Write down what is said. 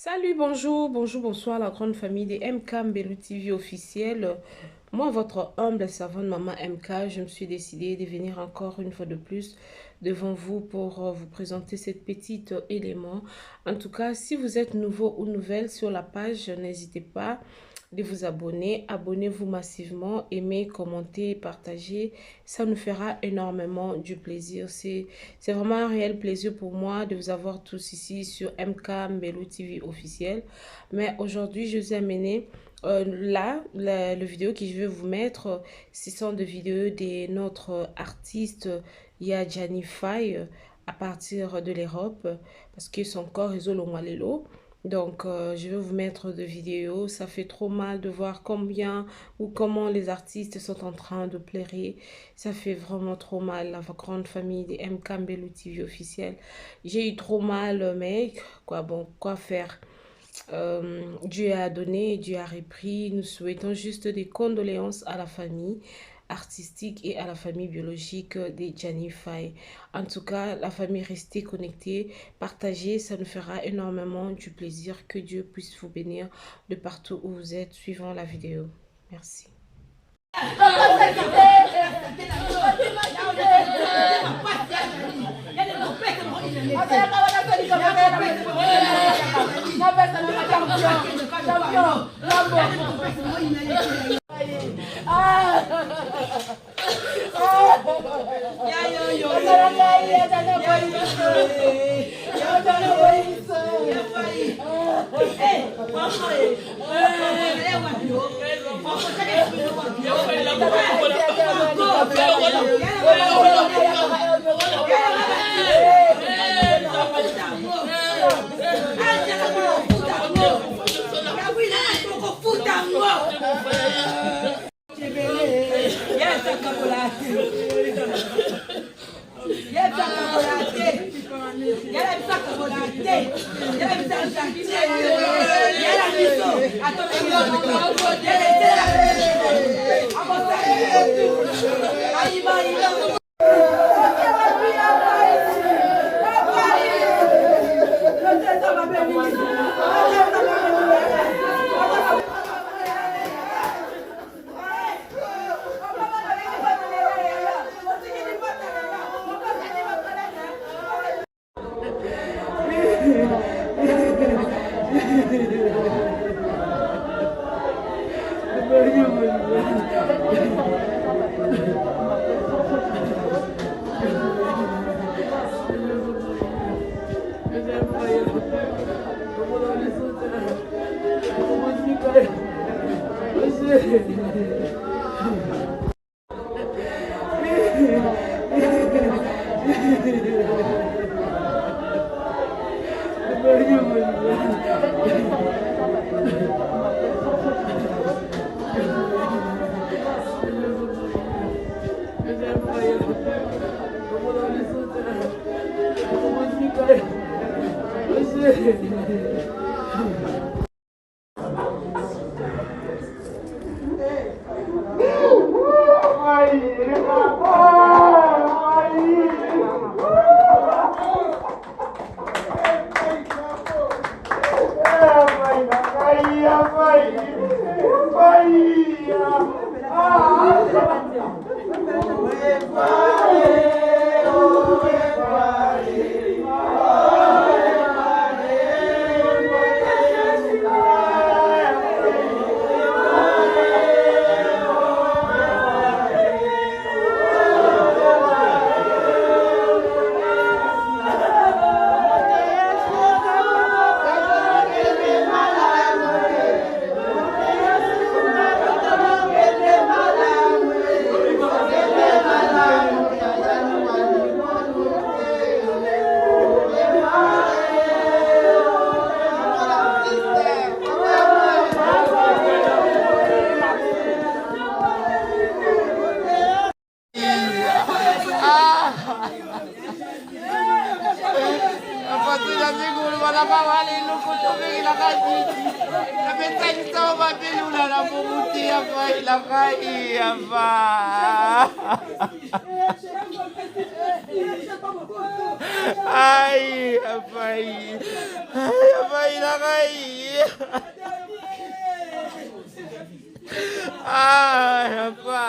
Salut, bonjour, bonjour, bonsoir la grande famille des MK Mbelou TV officielle. Moi, votre humble servante maman MK, je me suis décidée de venir encore une fois de plus devant vous pour vous présenter cette petite élément. En tout cas, si vous êtes nouveau ou nouvelle sur la page, n'hésitez pas de vous abonner. Abonnez-vous massivement, aimez, commentez, partagez. Ça nous fera énormément du plaisir. C'est vraiment un réel plaisir pour moi de vous avoir tous ici sur MK Mbelou TV officiel. Mais aujourd'hui, je vous ai amené le vidéo que je vais vous mettre, ce sont des vidéos de notre artiste Yajani Faye à partir de l'Europe parce que son corps est Zolongwalelo. Donc, je vais vous mettre des vidéos. Ça fait trop mal de voir combien ou comment les artistes sont en train de pleurer. Ça fait vraiment trop mal, la grande famille des MK Mbelou TV officiel. J'ai eu trop mal, mais quoi, bon, quoi faire? Dieu a donné, Dieu a repris. Nous souhaitons juste des condoléances à la famille artistique et à la famille biologique de Gianni Faye. En tout cas, la famille, restez connectée, partagez, ça nous fera énormément du plaisir. Que Dieu puisse vous bénir de partout où vous êtes, suivant la vidéo. Merci. Ay, apay. Ay, apay na kayo. Ay, apa.